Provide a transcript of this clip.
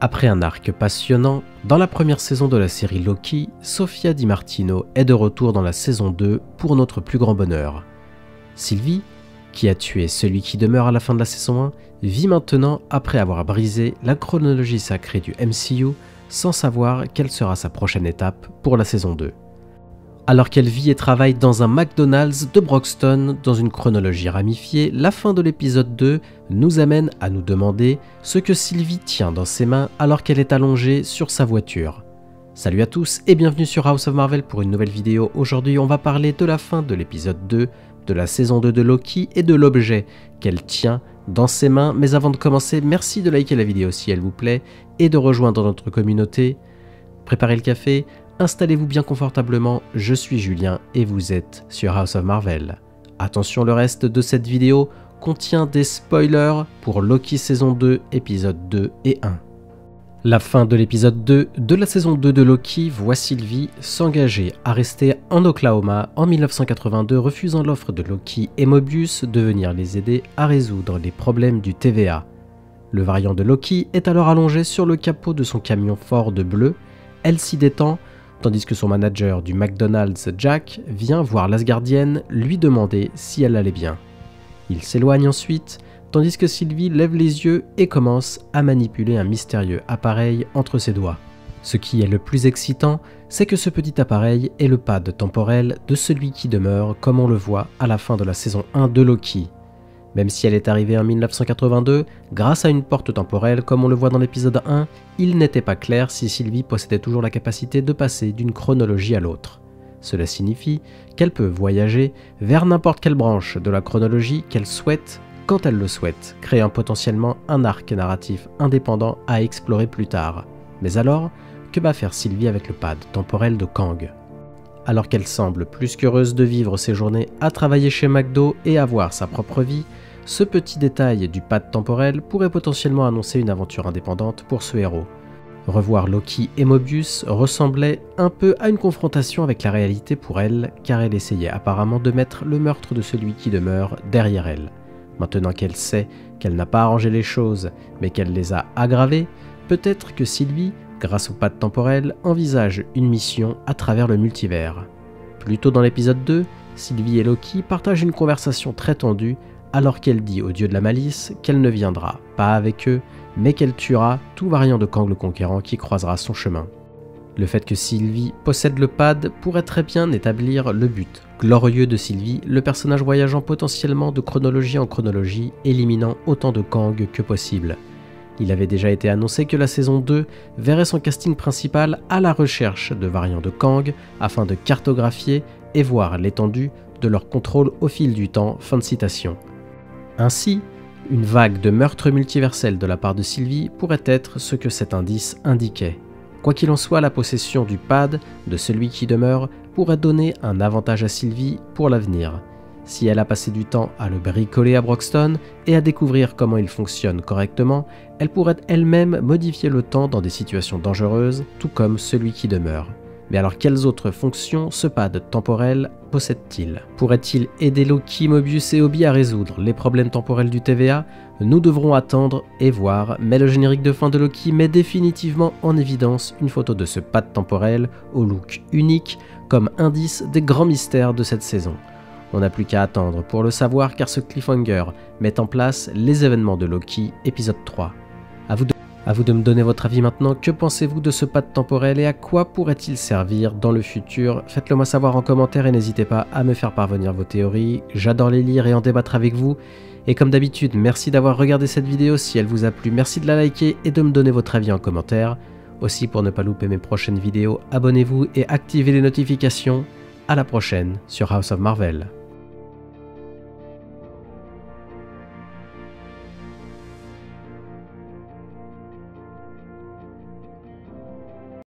Après un arc passionnant, dans la première saison de la série Loki, Sofia Di Martino est de retour dans la saison 2 pour notre plus grand bonheur. Sylvie, qui a tué celui qui demeure à la fin de la saison 1, vit maintenant après avoir brisé la chronologie sacrée du MCU sans savoir quelle sera sa prochaine étape pour la saison 2. Alors qu'elle vit et travaille dans un McDonald's de Broxton dans une chronologie ramifiée, la fin de l'épisode 2 nous amène à nous demander ce que Sylvie tient dans ses mains alors qu'elle est allongée sur sa voiture. Salut à tous et bienvenue sur House of Marvel pour une nouvelle vidéo. Aujourd'hui on va parler de la fin de l'épisode 2, de la saison 2 de Loki et de l'objet qu'elle tient dans ses mains. Mais avant de commencer, merci de liker la vidéo si elle vous plaît et de rejoindre notre communauté. Préparez le café. Installez-vous bien confortablement, je suis Julien et vous êtes sur House of Marvel. Attention, le reste de cette vidéo contient des spoilers pour Loki saison 2, épisode 2 et 1. La fin de l'épisode 2 de la saison 2 de Loki voit Sylvie s'engager à rester en Oklahoma en 1982, refusant l'offre de Loki et Mobius de venir les aider à résoudre les problèmes du TVA. Le variant de Loki est alors allongé sur le capot de son camion Ford bleu, elle s'y détend, tandis que son manager du McDonald's, Jack, vient voir l'Asgardienne lui demander si elle allait bien. Il s'éloigne ensuite, tandis que Sylvie lève les yeux et commence à manipuler un mystérieux appareil entre ses doigts. Ce qui est le plus excitant, c'est que ce petit appareil est le pad temporel de celui qui demeure, comme on le voit à la fin de la saison 1 de Loki. Même si elle est arrivée en 1982, grâce à une porte temporelle comme on le voit dans l'épisode 1, il n'était pas clair si Sylvie possédait toujours la capacité de passer d'une chronologie à l'autre. Cela signifie qu'elle peut voyager vers n'importe quelle branche de la chronologie qu'elle souhaite, quand elle le souhaite, créant potentiellement un arc narratif indépendant à explorer plus tard. Mais alors, que va faire Sylvie avec le pad temporel de Kang ? Alors qu'elle semble plus qu'heureuse de vivre ses journées à travailler chez McDo et avoir sa propre vie, ce petit détail du pad temporel pourrait potentiellement annoncer une aventure indépendante pour ce héros. Revoir Loki et Mobius ressemblait un peu à une confrontation avec la réalité pour elle, car elle essayait apparemment de mettre le meurtre de celui qui demeure derrière elle. Maintenant qu'elle sait qu'elle n'a pas arrangé les choses, mais qu'elle les a aggravées, peut-être que Sylvie, grâce au pad temporel, envisage une mission à travers le multivers. Plus tôt dans l'épisode 2, Sylvie et Loki partagent une conversation très tendue alors qu'elle dit au dieu de la malice qu'elle ne viendra pas avec eux, mais qu'elle tuera tout variant de Kang le Conquérant qui croisera son chemin. Le fait que Sylvie possède le pad pourrait très bien établir le but glorieux de Sylvie, le personnage voyageant potentiellement de chronologie en chronologie, éliminant autant de Kang que possible. Il avait déjà été annoncé que la saison 2 verrait son casting principal à la recherche de variants de Kang afin de cartographier et voir l'étendue de leur contrôle au fil du temps. Fin de citation. Ainsi, une vague de meurtres multiversels de la part de Sylvie pourrait être ce que cet indice indiquait. Quoi qu'il en soit, la possession du pad de celui qui demeure pourrait donner un avantage à Sylvie pour l'avenir. Si elle a passé du temps à le bricoler à Broxton et à découvrir comment il fonctionne correctement, elle pourrait elle-même modifier le temps dans des situations dangereuses, tout comme celui qui demeure. Mais alors quelles autres fonctions ce pad temporel possède-t-il ? Pourrait-il aider Loki, Mobius et Obi à résoudre les problèmes temporels du TVA ? Nous devrons attendre et voir, mais le générique de fin de Loki met définitivement en évidence une photo de ce pad temporel au look unique comme indice des grands mystères de cette saison. On n'a plus qu'à attendre pour le savoir car ce cliffhanger met en place les événements de Loki épisode 3. À vous de me donner votre avis maintenant, que pensez-vous de ce pad temporel et à quoi pourrait-il servir dans le futur? Faites-le moi savoir en commentaire et n'hésitez pas à me faire parvenir vos théories, j'adore les lire et en débattre avec vous. Et comme d'habitude, merci d'avoir regardé cette vidéo, si elle vous a plu, merci de la liker et de me donner votre avis en commentaire. Aussi pour ne pas louper mes prochaines vidéos, abonnez-vous et activez les notifications. À la prochaine sur House of Marvel.